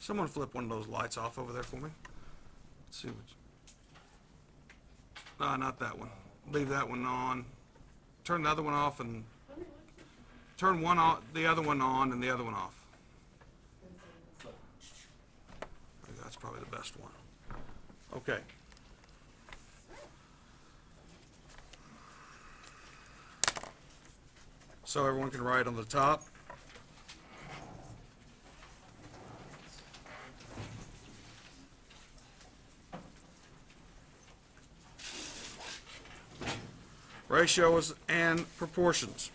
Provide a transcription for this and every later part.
Someone flip one of those lights off over there for me. Let's see what. Not that one. Leave that one on. Turn the other one off and turn one on, the other one on, and the other one off. I think that's probably the best one. Okay. So everyone can write on the top. Ratios and proportions.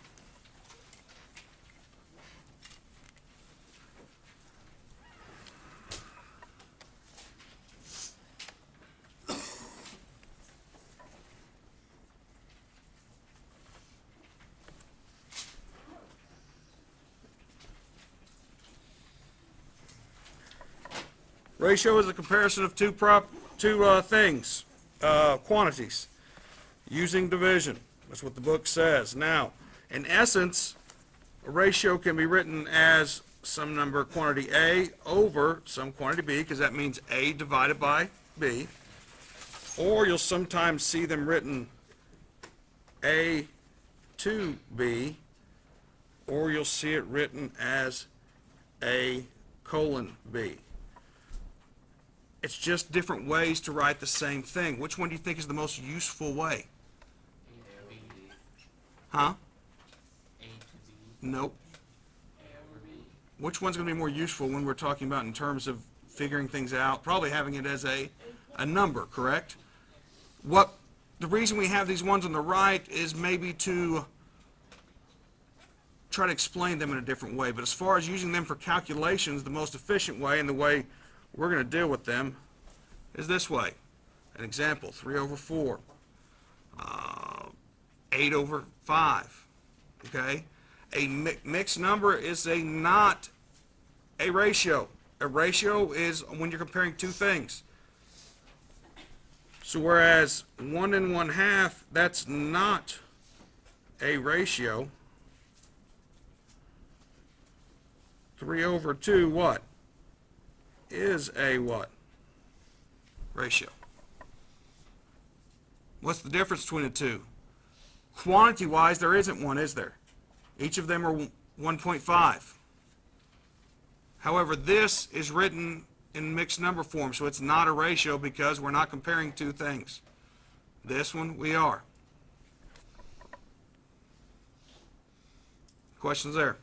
Ratio is a comparison of two things, quantities, using division. That's what the book says. Now, in essence, a ratio can be written as some number, quantity A, over some quantity B, because that means A divided by B. Or you'll sometimes see them written A to B, or you'll see it written as A colon B. It's just different ways to write the same thing. Which one do you think is the most useful way? Huh? Nope. Which one's going to be more useful when we're talking about in terms of figuring things out? Probably having it as a number, correct? The reason we have these ones on the right is maybe to try to explain them in a different way. But as far as using them for calculations, the most efficient way and the way we're going to deal with them is this way. An example, 3 over 4, 8 over 5, okay? A mixed number is not a ratio. A ratio is when you're comparing two things. So whereas 1 1/2, that's not a ratio. 3 over 2, what? Is a what? Ratio. What's the difference between the two? Quantity-wise, there isn't one, is there? Each of them are 1.5. However, this is written in mixed number form, so it's not a ratio because we're not comparing two things. This one, we are. Questions there?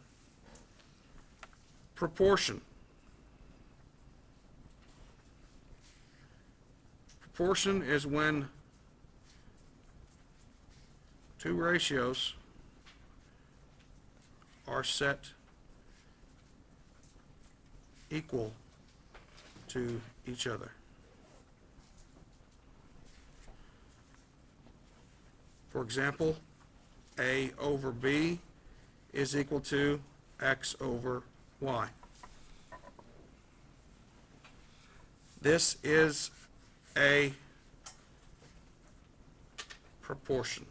Proportion. Proportion is when two ratios are set equal to each other. For example, A over B is equal to X over Y. This is a proportion.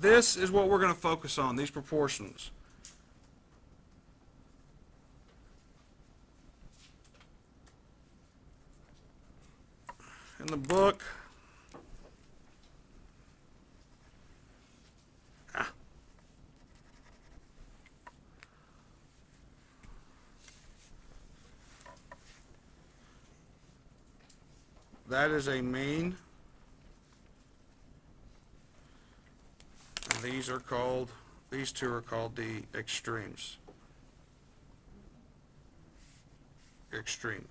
This is what we're going to focus on, these proportions. In the book, that is a mean these two are called the extremes. Extreme.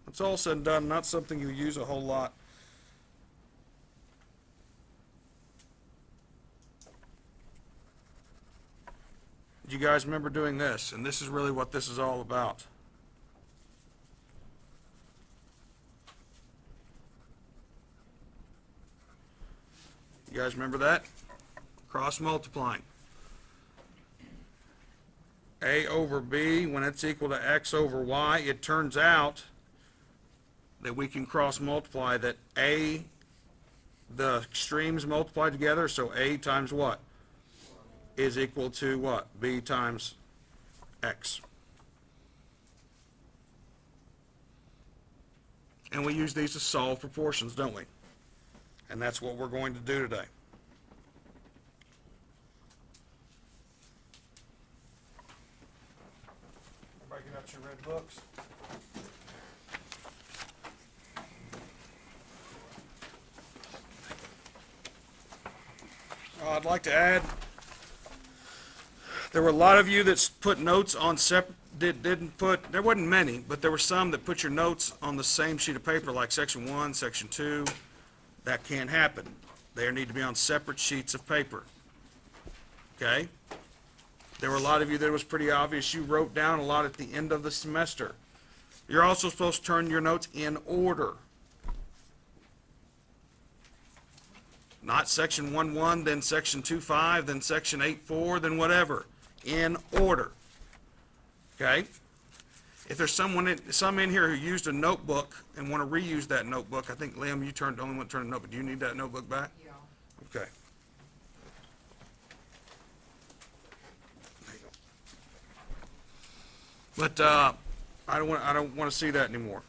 It's all said and done, not something you use a whole lot. You guys remember doing this, and this is really what this is all about. You guys remember that? Cross multiplying. A over B, when it's equal to X over Y, it turns out that we can cross multiply that A, the extremes multiply together, so A times what? Is equal to what? B times X. And we use these to solve proportions, don't we? And that's what we're going to do today. Everybody get out your red books. I'd like to add, there were a lot of you that put notes on there wasn't many, but there were some that put your notes on the same sheet of paper, like section 1, section 2. That can't happen. They need to be on separate sheets of paper. Okay? There were a lot of you that it was pretty obvious you wrote down a lot at the end of the semester. You're also supposed to turn your notes in order. Not section 1.1, then section 2.5, then section 8.4, then whatever. In order. Okay? If there's some in here who used a notebook and want to reuse that notebook, I think, Liam, you only want to turn a notebook. Do you need that notebook back? Yeah. Okay. There you go. But I don't want to see that anymore.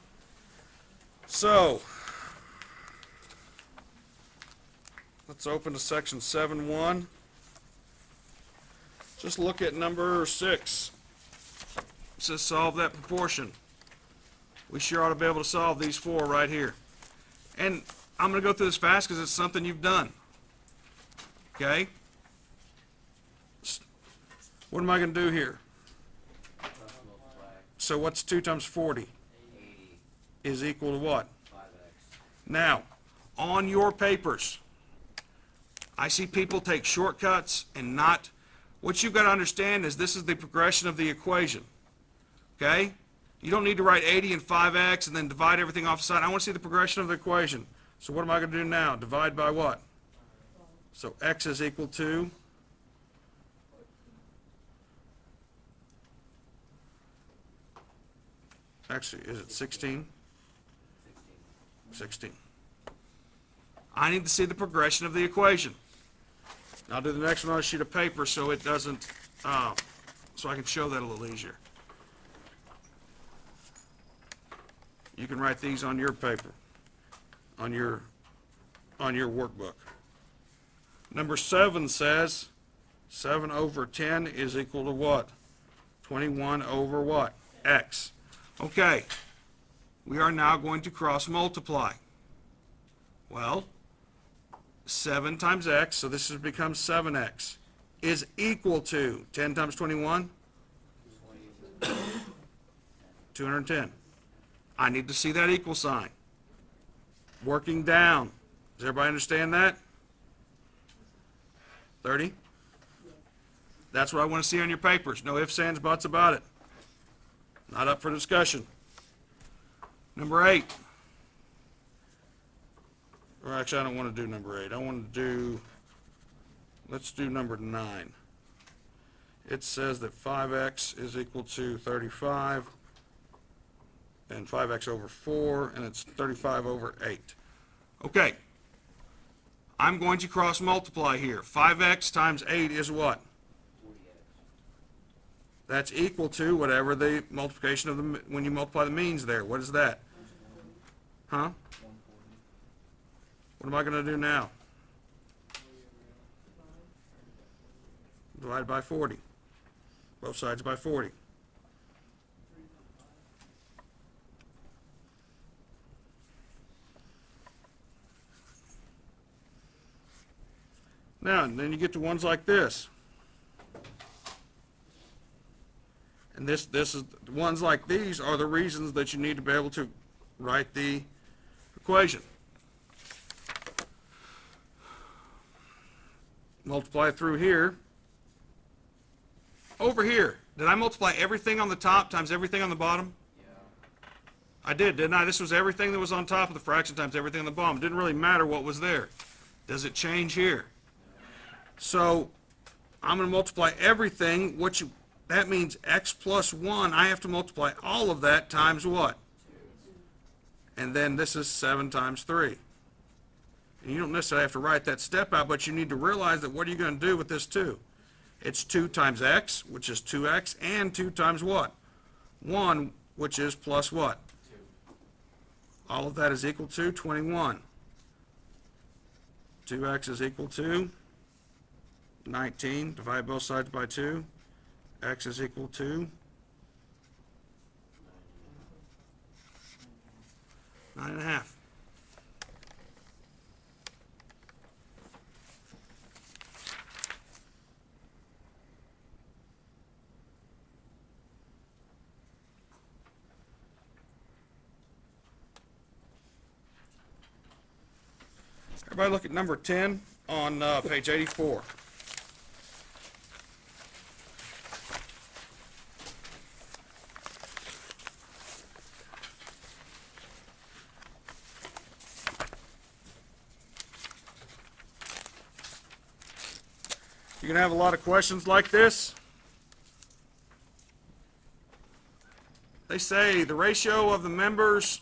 So let's open to section 7.1. Just look at number 6. It says solve that proportion. We sure ought to be able to solve these 4 right here. And I'm going to go through this fast because it's something you've done. Okay? What am I going to do here? So what's 2 times 40? 80. Is equal to what? 5x. Now, on your papers, I see people take shortcuts and not. What you've got to understand is this is the progression of the equation. Okay? You don't need to write 80 and 5x and then divide everything off the side. I want to see the progression of the equation. So what am I going to do now? Divide by what? So x is equal to? Actually, is it 16? 16. I need to see the progression of the equation. I'll do the next one on a sheet of paper so it doesn't, so I can show that a little easier. You can write these on your paper, on your workbook. Number 7 says 7 over 10 is equal to what? 21 over what? X. Okay, we are now going to cross multiply. Well, 7 times x, so this has become 7x, is equal to 10 times 21? 210. I need to see that equal sign. Working down. Does everybody understand that? 30? That's what I want to see on your papers. No ifs, ands, buts about it. Not up for discussion. Number 8. Or actually, I don't want to do number 8. I want to do, let's do number 9. It says that 5x is equal to 35, and 5x over 4, and it's 35 over 8. Okay. I'm going to cross multiply here. 5x times 8 is what? 40x. That's equal to whatever the multiplication of the, when you multiply the means there. What is that? Huh? 140. What am I going to do now? Divide by 40. Both sides by 40. Now, and then you get to ones like this. And this is, ones like these are the reasons that you need to be able to write the equation. Multiply through here. Over here, did I multiply everything on the top times everything on the bottom? I did, didn't I? This was everything that was on top of the fraction times everything on the bottom. It didn't really matter what was there. Does it change here? So I'm going to multiply everything. That means x plus 1. I have to multiply all of that times what? And then this is 7 times 3. And you don't necessarily have to write that step out, but you need to realize that what are you going to do with this 2? It's 2 times x, which is 2x, and 2 times what? 1, which is plus what? All of that is equal to 21. 2x is equal to 19. Divide both sides by 2. X is equal to 9.5. Everybody look at number 10 on page 84. You're going to have a lot of questions like this. They say the ratio of the members,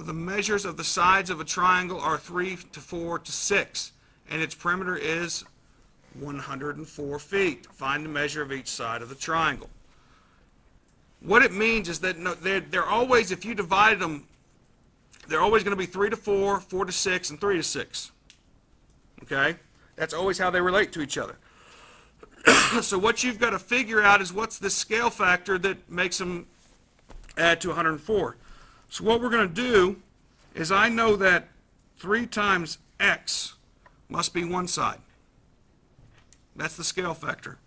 the measures of the sides of a triangle are 3 to 4 to 6, and its perimeter is 104 feet. Find the measure of each side of the triangle. What it means is that they're always, if you divide them, they're always going to be 3 to 4, 4 to 6, and 3 to 6. Okay? That's always how they relate to each other. So what you've got to figure out is what's the scale factor that makes them add to 104. So what we're going to do is I know that 3 times x must be one side. That's the scale factor.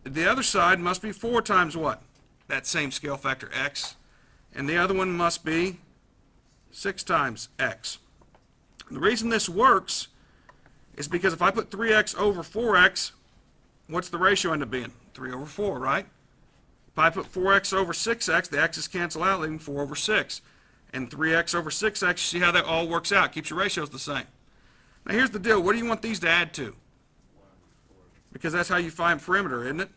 The other side must be 4 times what? That same scale factor, x. And the other one must be 6 times x. And the reason this works is because if I put 3x over 4x, what's the ratio end up being? 3 over 4, right? If I put 4x over 6x, the x's cancel out, leaving 4 over 6. And 3x over 6x, you see how that all works out. Keeps your ratios the same. Now here's the deal. What do you want these to add to? Because that's how you find perimeter, isn't it?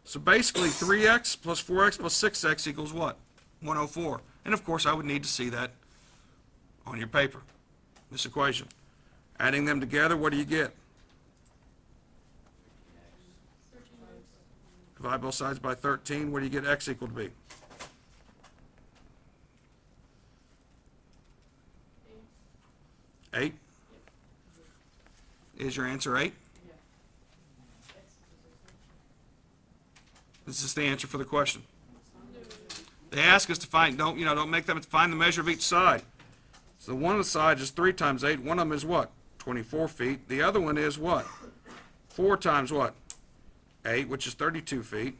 So basically 3x plus 4x plus 6x equals what? 104. And of course I would need to see that on your paper, this equation. Adding them together, what do you get? Divide both sides by 13. What do you get x equal to be? 8. Is your answer 8? This is the answer for the question. They ask us to find, don't make them find the measure of each side. So one of the sides is 3 times 8. One of them is what? 24 feet. The other one is what? 4 times what? 8, which is 32 feet.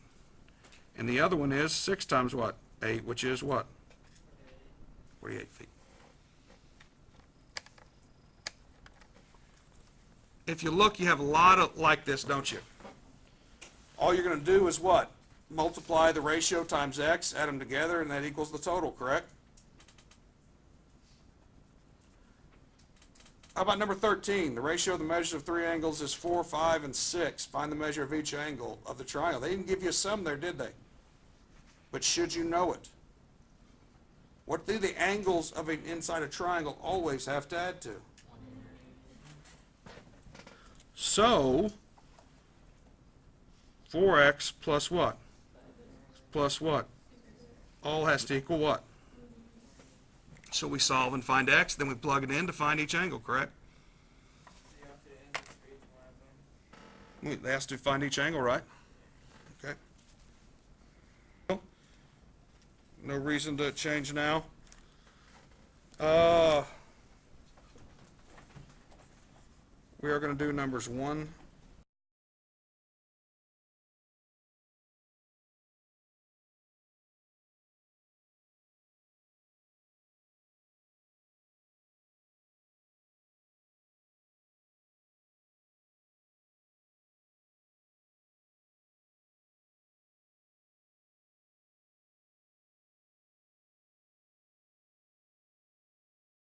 And the other one is 6 times what? 8, which is what? 48 feet. If you look, you have a lot of like this, don't you? All you're going to do is what? Multiply the ratio times x, add them together, and that equals the total, correct? How about number 13? The ratio of the measures of 3 angles is 4, 5, and 6. Find the measure of each angle of the triangle. They didn't give you a sum there, did they? But should you know it? What do the angles of inside a triangle always have to add to? So, 4x plus what? Plus what? All has to equal what? So we solve and find x, then we plug it in to find each angle, correct? They asked to find each angle, right? Okay. No reason to change now. we are going to do numbers 1